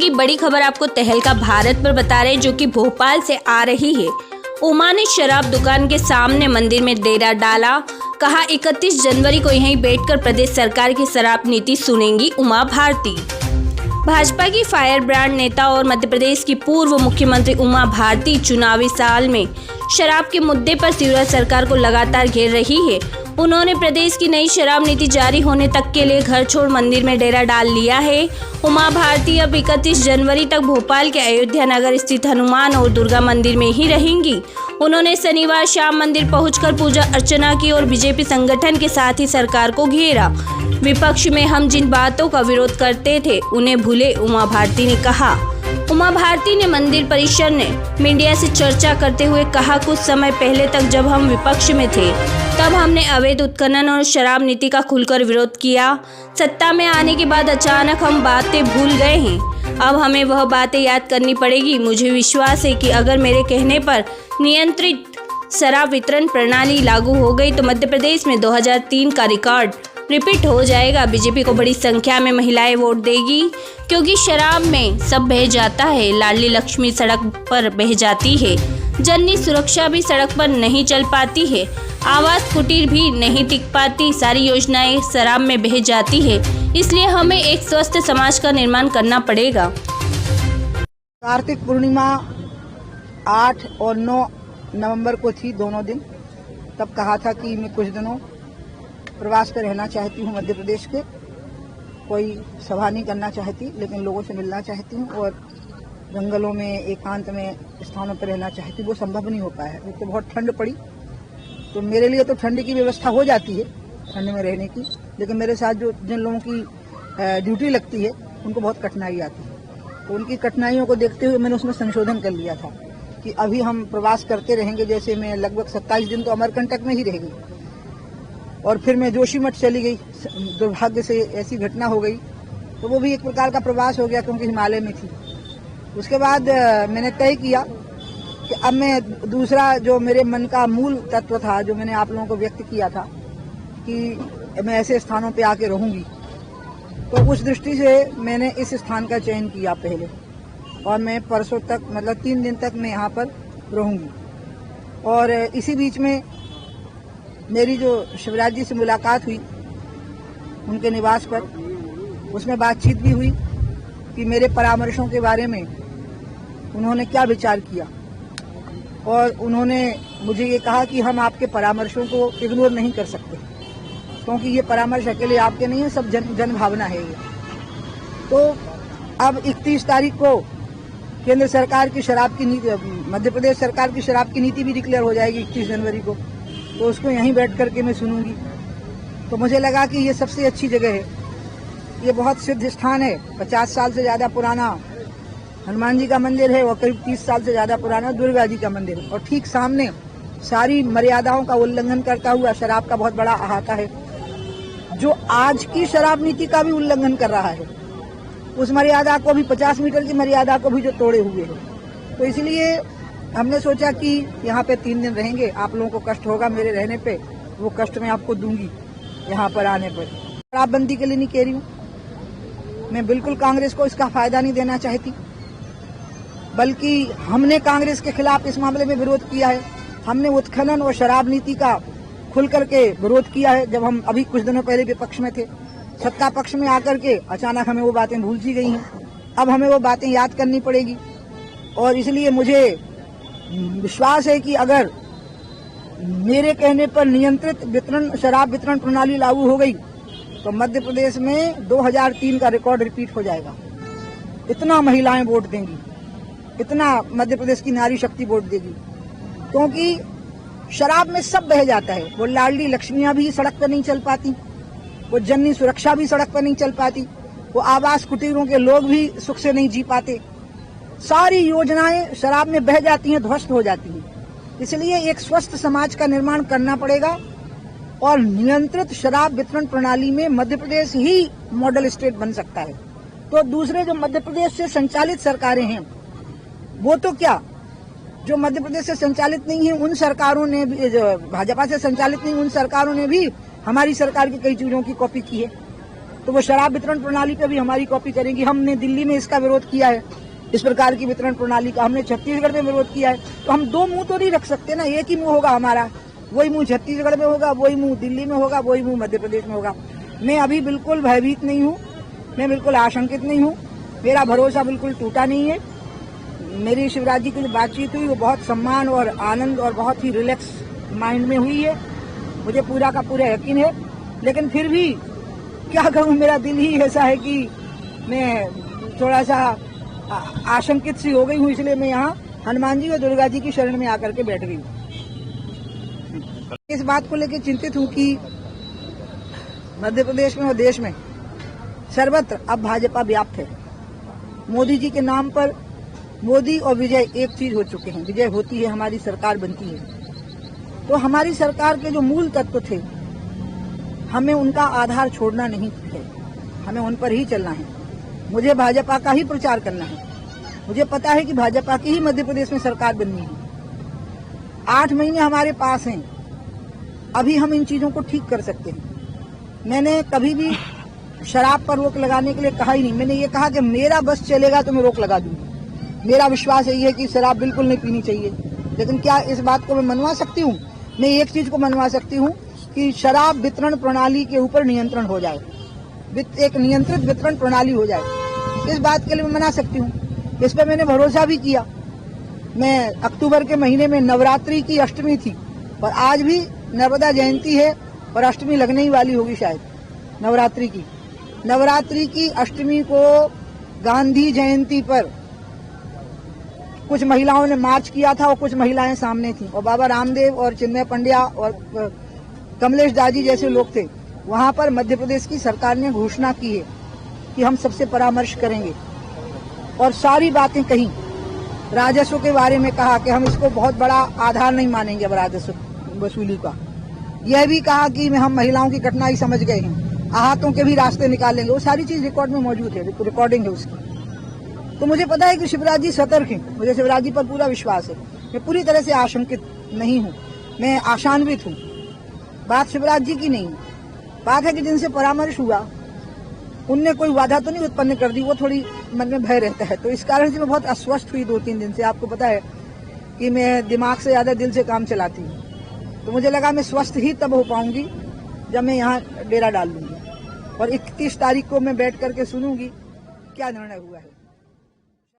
की बड़ी खबर आपको तहलका भारत पर बता रहे हैं, जो कि भोपाल से आ रही है। उमा ने शराब दुकान के सामने मंदिर में डेरा डाला। कहा 31 जनवरी को यहीं बैठकर प्रदेश सरकार की शराब नीति सुनेंगी उमा भारती। भाजपा की फायर ब्रांड नेता और मध्य प्रदेश की पूर्व मुख्यमंत्री उमा भारती चुनावी साल में शराब के मुद्दे पर शिवराज सरकार को लगातार घेर रही है। उन्होंने प्रदेश की नई शराब नीति जारी होने तक के लिए घर छोड़ मंदिर में डेरा डाल लिया है। उमा भारती अब 31 जनवरी तक भोपाल के अयोध्या नगर स्थित हनुमान और दुर्गा मंदिर में ही रहेंगी। उन्होंने शनिवार शाम मंदिर पहुंचकर पूजा अर्चना की और बीजेपी संगठन के साथ ही सरकार को घेरा। विपक्ष में हम जिन बातों का विरोध करते थे उन्हें भूले, उमा भारती ने कहा। उमा भारती ने मंदिर परिसर ने मीडिया से चर्चा करते हुए कहा, कुछ समय पहले तक जब हम विपक्ष में थे तब हमने अवैध उत्खनन और शराब नीति का खुलकर विरोध किया। सत्ता में आने के बाद अचानक हम बातें भूल गए हैं। अब हमें वह बातें याद करनी पड़ेगी। मुझे विश्वास है कि अगर मेरे कहने पर नियंत्रित शराब वितरण प्रणाली लागू हो गई तो मध्य प्रदेश में 2003 का रिकॉर्ड रिपीट हो जाएगा। बीजेपी को बड़ी संख्या में महिलाएं वोट देगी, क्योंकि शराब में सब बह जाता है। लाडली लक्ष्मी सड़क पर बह जाती है, जननी सुरक्षा भी सड़क पर नहीं चल पाती है, आवास कुटीर भी नहीं टिक पाती, सारी योजनाएं शराब में बह जाती है। इसलिए हमें एक स्वस्थ समाज का निर्माण करना पड़ेगा। कार्तिक पूर्णिमा 8 और 9 नवंबर को थी, दोनों दिन। तब कहा था कि मैं कुछ दिनों प्रवास पर रहना चाहती हूँ मध्य प्रदेश के। कोई सभा नहीं करना चाहती, लेकिन लोगों से मिलना चाहती हूँ और जंगलों में एकांत में स्थानों पर रहना चाहती हूँ। वो संभव नहीं हो पाया। एक तो बहुत ठंड पड़ी, तो मेरे लिए तो ठंड की व्यवस्था हो जाती है ठंड में रहने की, लेकिन मेरे साथ जो जिन लोगों की ड्यूटी लगती है उनको बहुत कठिनाई आती है। तो उनकी कठिनाइयों को देखते हुए मैंने उसमें संशोधन कर लिया था कि अभी हम प्रवास करते रहेंगे। जैसे मैं लगभग 27 दिन तो अमरकंटक में ही रह गई और फिर मैं जोशीमठ चली गई। दुर्भाग्य से ऐसी घटना हो गई, तो वो भी एक प्रकार का प्रवास हो गया क्योंकि हिमालय में थी। उसके बाद मैंने तय किया कि अब मैं दूसरा जो मेरे मन का मूल तत्व था, जो मैंने आप लोगों को व्यक्त किया था कि मैं ऐसे स्थानों पे आके रहूंगी, तो उस दृष्टि से मैंने इस स्थान का चयन किया पहले, और मैं परसों तक मतलब 3 दिन तक मैं यहाँ पर रहूंगी। और इसी बीच में मेरी जो शिवराज जी से मुलाकात हुई उनके निवास पर, उसमें बातचीत भी हुई कि मेरे परामर्शों के बारे में उन्होंने क्या विचार किया। और उन्होंने मुझे ये कहा कि हम आपके परामर्शों को इग्नोर नहीं कर सकते, क्योंकि ये परामर्श अकेले आपके नहीं है, सब जन भावना है ये। तो अब 31 तारीख को केंद्र सरकार की शराब की नीति, मध्य प्रदेश सरकार की शराब की नीति भी डिक्लेयर हो जाएगी 31 जनवरी को, तो उसको यहीं बैठ करके मैं सुनूंगी। तो मुझे लगा कि ये सबसे अच्छी जगह है। ये बहुत सिद्ध स्थान है, 50 साल से ज़्यादा पुराना हनुमान जी का मंदिर है और करीब 30 साल से ज़्यादा पुराना दुर्गा जी का मंदिर है। और ठीक सामने सारी मर्यादाओं का उल्लंघन करता हुआ शराब का बहुत बड़ा अहाता है, जो आज की शराब नीति का भी उल्लंघन कर रहा है। उस मर्यादा को भी, 50 मीटर की मर्यादा को भी जो तोड़े हुए है। तो इसलिए हमने सोचा कि यहाँ पे 3 दिन रहेंगे। आप लोगों को कष्ट होगा मेरे रहने पे, वो कष्ट मैं आपको दूंगी यहाँ पर आने पर। शराबबंदी के लिए नहीं कह रही हूँ मैं, बिल्कुल कांग्रेस को इसका फायदा नहीं देना चाहती, बल्कि हमने कांग्रेस के खिलाफ इस मामले में विरोध किया है। हमने उत्खनन और शराब नीति का खुल करके विरोध किया है। जब हम अभी कुछ दिनों पहले विपक्ष में थे, सत्ता पक्ष में आकर के अचानक हमें वो बातें भूल सी गई हैं। अब हमें वो बातें याद करनी पड़ेगी। और इसलिए मुझे विश्वास है कि अगर मेरे कहने पर नियंत्रित शराब वितरण प्रणाली लागू हो गई तो मध्य प्रदेश में 2003 का रिकॉर्ड रिपीट हो जाएगा। इतना महिलाएं वोट देंगी, इतना मध्य प्रदेश की नारी शक्ति वोट देगी, क्योंकि शराब में सब बह जाता है। वो लाडली लक्ष्मियां भी सड़क पर नहीं चल पाती, वो जननी सुरक्षा भी सड़क पर नहीं चल पाती, वो आवास कुटीरों के लोग भी सुख से नहीं जी पाते। सारी योजनाएं शराब में बह जाती हैं, ध्वस्त हो जाती हैं। इसलिए एक स्वस्थ समाज का निर्माण करना पड़ेगा और नियंत्रित शराब वितरण प्रणाली में मध्य प्रदेश ही मॉडल स्टेट बन सकता है। तो दूसरे जो मध्य प्रदेश से संचालित सरकारें हैं, वो तो क्या, जो मध्य प्रदेश से संचालित नहीं है उन सरकारों ने भी, जो भाजपा से संचालित नहीं उन सरकारों ने भी हमारी सरकार की कई चीजों की कॉपी की है। तो वो शराब वितरण प्रणाली पे भी हमारी कॉपी करेंगी। हमने दिल्ली में इसका विरोध किया है, इस प्रकार की वितरण प्रणाली का। हमने छत्तीसगढ़ में विरोध किया है। तो हम दो मुंह तो नहीं रख सकते ना, एक ही मुंह होगा हमारा। वही मुंह छत्तीसगढ़ में होगा, वही मुंह दिल्ली में होगा, वही मुंह मध्य प्रदेश में होगा। मैं अभी बिल्कुल भयभीत नहीं हूँ, मैं बिल्कुल आशंकित नहीं हूँ, मेरा भरोसा बिल्कुल टूटा नहीं है। मेरी शिवराज जी की जो बातचीत हुई वो बहुत सम्मान और आनंद और बहुत ही रिलैक्स माइंड में हुई है, मुझे पूरा का पूरा यकीन है। लेकिन फिर भी क्या कहूँ, मेरा दिल ही ऐसा है कि मैं थोड़ा सा आशंकित सी हो गई हूँ, इसलिए मैं यहाँ हनुमान जी और दुर्गा जी की शरण में आकर के बैठ गई हूँ। इस बात को लेकर चिंतित हूँ कि मध्य प्रदेश में और देश में सर्वत्र अब भाजपा व्याप्त है। मोदी जी के नाम पर मोदी और विजय एक चीज हो चुके हैं। विजय होती है, हमारी सरकार बनती है। तो हमारी सरकार के जो मूल तत्व थे, हमें उनका आधार छोड़ना नहीं है, हमें उन पर ही चलना है। मुझे भाजपा का ही प्रचार करना है। मुझे पता है कि भाजपा की ही मध्य प्रदेश में सरकार बननी है। 8 महीने हमारे पास हैं, अभी हम इन चीजों को ठीक कर सकते हैं। मैंने कभी भी शराब पर रोक लगाने के लिए कहा ही नहीं। मैंने ये कहा कि मेरा बस चलेगा तो मैं रोक लगा दूंगी। मेरा विश्वास यही है कि शराब बिल्कुल नहीं पीनी चाहिए। लेकिन क्या इस बात को मैं मनवा सकती हूँ? मैं एक चीज को मनवा सकती हूँ कि शराब वितरण प्रणाली के ऊपर नियंत्रण हो जाए, एक नियंत्रित वितरण प्रणाली हो जाए। इस बात के लिए मैं मना सकती हूँ। इस पर मैंने भरोसा भी किया। मैं अक्टूबर के महीने में नवरात्रि की अष्टमी थी और आज भी नर्मदा जयंती है और अष्टमी लगने ही वाली होगी शायद नवरात्रि की अष्टमी को गांधी जयंती पर कुछ महिलाओं ने मार्च किया था और कुछ महिलाएं सामने थी और बाबा रामदेव और चिन्मय पंड्या और कमलेश दाजी जैसे लोग थे। वहां पर मध्य प्रदेश की सरकार ने घोषणा की है कि हम सबसे परामर्श करेंगे और सारी बातें कही। राजस्व के बारे में कहा कि हम इसको बहुत बड़ा आधार नहीं मानेंगे अब राजस्व वसूली का। यह भी कहा कि हम महिलाओं की कठिनाई समझ गए हैं, आहतों के भी रास्ते निकालेंगे। वो सारी चीज रिकॉर्ड में मौजूद है, रिकॉर्डिंग है उसकी। तो मुझे पता है कि शिवराज जी सतर्क हैं। मुझे शिवराज जी पर पूरा विश्वास है। मैं पूरी तरह से आशंकित नहीं हूँ, मैं आशान्वित हूँ। बात शिवराज जी की नहीं, बात है कि जिनसे परामर्श हुआ उनने कोई बाधा तो नहीं उत्पन्न कर दी। वो थोड़ी मन में भय रहता है, तो इस कारण से मैं बहुत अस्वस्थ हुई 2-3 दिन से। आपको पता है कि मैं दिमाग से ज्यादा दिल से काम चलाती हूँ। तो मुझे लगा मैं स्वस्थ ही तब हो पाऊंगी जब मैं यहाँ डेरा डाल लूंगी और 31 तारीख को मैं बैठ करके सुनूंगी क्या निर्णय हुआ है।